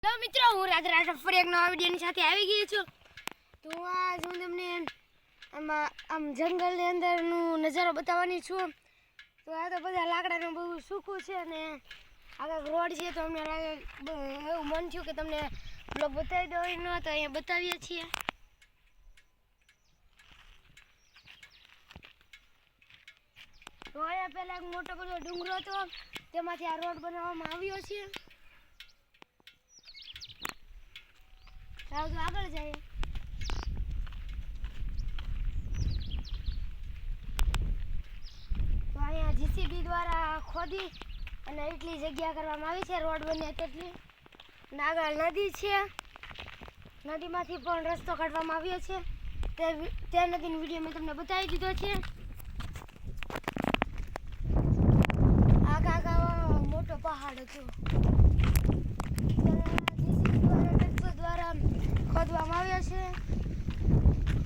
તો મિત્રો હું રાધરા ફરી એક નવા વિડીયોની સાથે આવી ગઈ છું. તો આજ હું તમને આમ જંગલની અંદરનું નજારો બતાવવાની છું. તો આ તો બધા લાકડાનું બહુ સૂકું છે અને આગળ રોડ છે, તો અમને એવું મન થયું કે તમને બ્લોગ બતાવી દો. ન તો અહીંયા બતાવીએ છીએ. તો અહીંયા પહેલાં એક મોટો બધો ડુંગરો હતો, તેમાંથી આ રોડ બનાવવામાં આવ્યો છે. ચાલો તો આગળ જઈએ. તો અહીંયા જીસીબી દ્વારા ખોદી અને એટલી જગ્યા કરવામાં આવી છે રોડ બને તેટલી. અને આગળ નદી છે, નદીમાંથી પણ રસ્તો કાઢવામાં આવ્યો છે. તે નદીનો વિડીયો મેં તમને બતાવી દીધો છે. આગળ મોટો પહાડ હતો, દ્વારા ખોદવામાં આવ્યો છે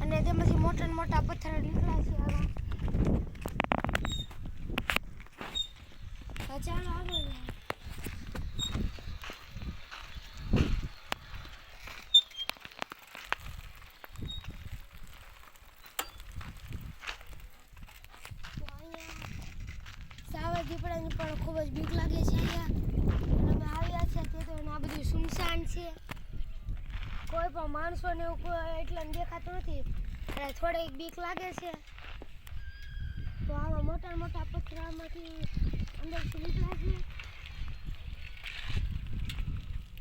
અને તેમાંથી મોટા ને મોટા પથ્થર નીકળ્યા છે. ચાલો આગળ સાવજ દીપડાની પણ ખૂબ જ બીક લાગે છે. અહીંયા અમે આવ્યા છે તે તો આ બધું સુમસાન છે, કોઈ પણ માણસોને એવું એટલે દેખાતું નથી અને થોડીક બીક લાગે છે. તો આવા મોટા મોટા પથ્થરમાંથી અંદરથી નીકળ્યા છે.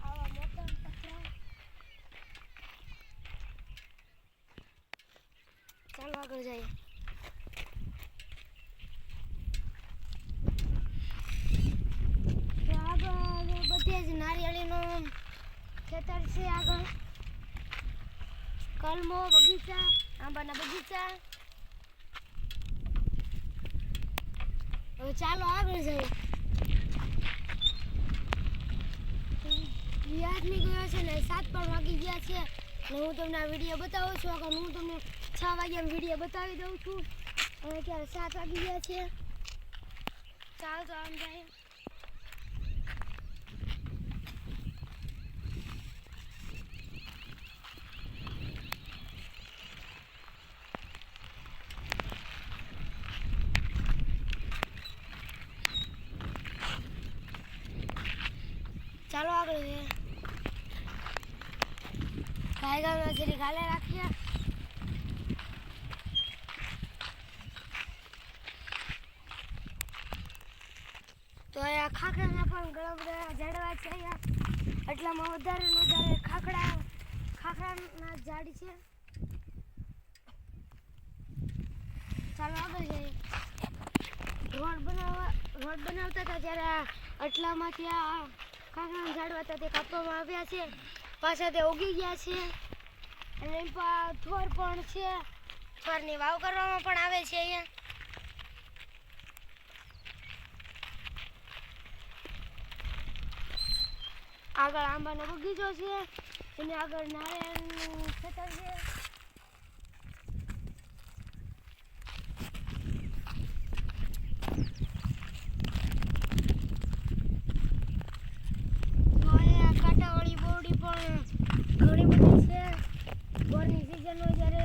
આવા મોટા પથ્થર. ચાલો આગળ જઈએ. તો આગળ બધે જ નારિયેળીનું ખેતર છે. આગળ કલમો બગીચા, આંબાના બગીચા. હવે ચાલો આગળ જઈએ. વ્યાજની ગયો છે ને 7 પણ વાગી ગયા છે ને હું તમને આ વિડીયો બતાવું છું. આગળ હું તમને 6 વાગ્યામાં વિડીયો બતાવી દઉં છું. અને અત્યારે 7 વાગી ગયા છે. ચાલ તો આમ જાય. ચાલો આગળ જઈએ. ગાય ગાય જરી ગાલે રાખીએ. તો અહીંયા ખાખરાના પણ ઘણા બધા ઝાડવા છે. અહીંયા એટલામાં વધારે ને વધારે ખાખરાના ઝાડ છે. ચાલો આગળ જઈએ. રોડ બનાવતા હતા ત્યારે એટલામાંથી આ ખાખરાના ઝાડવા હતા તે કાપવામાં આવ્યા છે. પાછા તે ઉગી ગયા છે અને થોર પણ છે. થોરની વાવ કરવામાં પણ આવે છે. અહીંયા આગળ આંબાનો બગીચો છે, અને આગળ નારિયેળનું ખેતર છે. ઘણી બધી છે. બોરની સિઝન હોય જ્યારે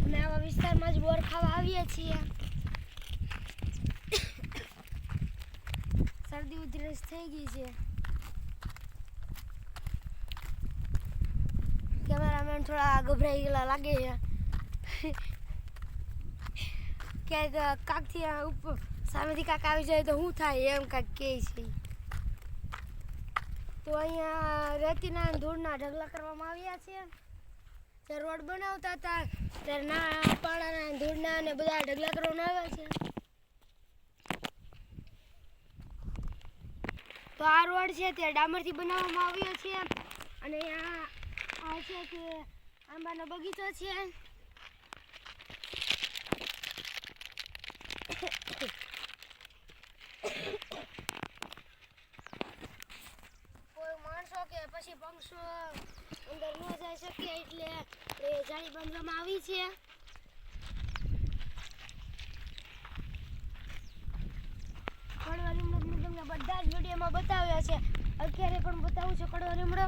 અમે આવા વિસ્તારમાં જ બોર ખાવા આવીએ છીએ. શરદી ઉધરસ થઈ ગઈ છે. કેમેરામેન થોડા ગભરાઈ ગયેલા લાગે છે. ક્યાંક કાકથી ઉપર સામેથી કાક આવી જાય તો શું થાય એમ કાંક કહે છે. તો અહીંયા રેતીના ધૂળના ઢગલા કરવામાં આવ્યા છે. જ્યારે રોડ બનાવતા હતા ત્યારે ના પાણાના ધૂળના અને બધા ઢગલા કરવામાં આવ્યા છે. તો આ રોડ છે તે ડામરથી બનાવવામાં આવ્યો છે. અને અહીંયા આ છે કે આંબાનો બગીચો છે. કે પછી પંખો અંદર ન જઈ શકે એટલે એ જાળી બાંધવામાં આવી છે. કડવા લીમડો તમને બધા જ વિડીયોમાં બતાવ્યા છે. અત્યારે પણ બતાવું છું કડવા લીમડો.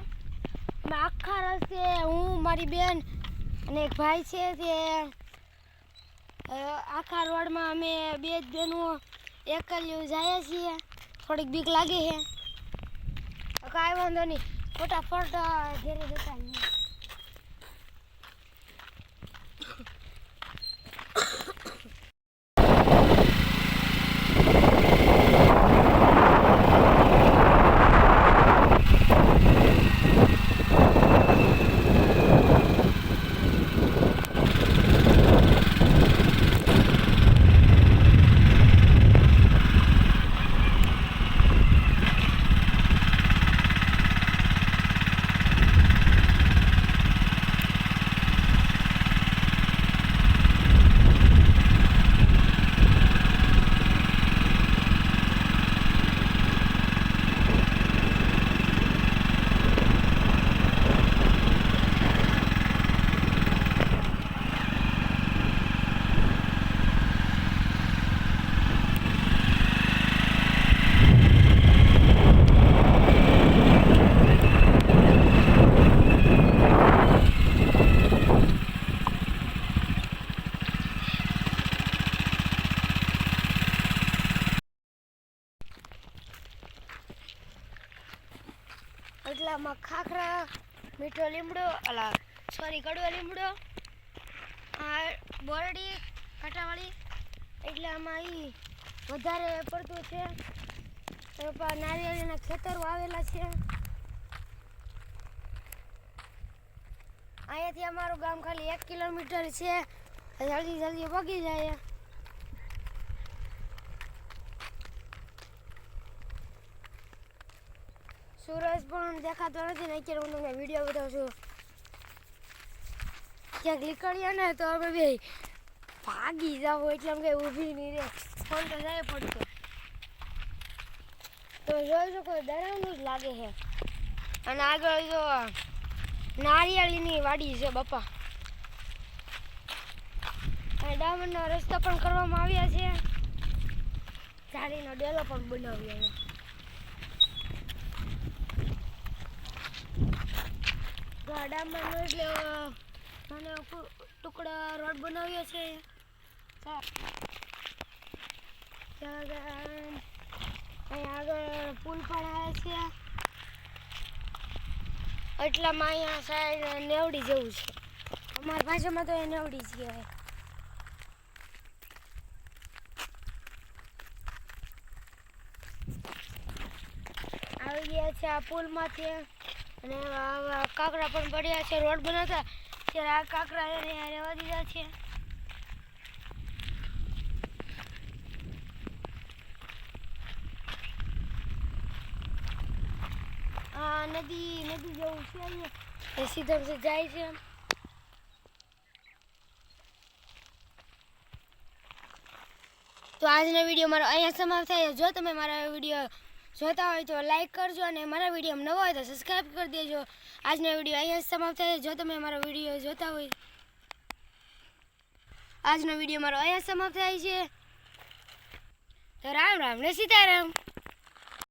મેં આખા રસ્તે હું મારી બેન અને એક ભાઈ છે તે આખા રોડમાં અમે બે જ બેનો એકલ્યું જાય છીએ. થોડીક બીક લાગે છે. કાંઈ વાંધો નહીં, ફટાફટ ઘેરે જતા રહીએ. એટલામાં ખાખરા, મીઠો લીમડો, કડવો લીમડો, બોરડી કાંટાવાળી, એટલે આમાં ઈ વધારે પડતું છે. નારિયેળીના ખેતરો આવેલા છે. અહીંયાથી અમારું ગામ ખાલી 1 કિલોમીટર છે. જલ્દી જલ્દી પગી જાય. સૂરજ પણ દેખાતો નથી ને અત્યારે હું તમને વિડીયો બતાવું છું. ક્યાંક નીકળીએ ને તો અમે બે ભાગી જાવ એટલે એમ કંઈ ઊભી નહીં રહે. ફોન તો જાય પડતો તો જોઈ શકો ડરાવનું જ લાગે છે. અને આગળ જો નારિયેળીની વાડી છે બાપા. અને ડામરનો રસ્તા પણ કરવામાં આવ્યા છે. ઝાડીનો ડેલો પણ બનાવ્યો છે. ડામરનો એટલે મને ટુકડા રોડ બનાવ્યો છે. અહીંયા આગળ પુલ પણ આવે છે. એટલામાં અહીંયા સાઈડ નેવડી જેવું છે. અમારી ભાષામાં તો એ નેવડી જ કહેવાય. આવી ગયા છે આ પુલમાંથી. અને કાંકરા પણ પડ્યા છે. રોડ બનાવતા ત્યારે આ કાંકરા એને રહેવા દીધા છે. આ નદી જેવું છે. એ સીધા જાય છે. તો આજનો વિડીયો મારો અહીંયા સમાપ્ત થાય. જો તમે મારા વિડીયો જોતા હોય તો લાઈક કરજો અને મારા વિડીયો નવો હોય તો સબસ્ક્રાઈબ કરી દેજો. આજનો વિડીયો અહીંયા સમાપ્ત થાય. જો તમે મારો વિડીયો જોતા હોય આજનો વિડીયો મારો અહીંયા સમાપ્ત થાય છે. તો રામ રામ ને સીતારામ.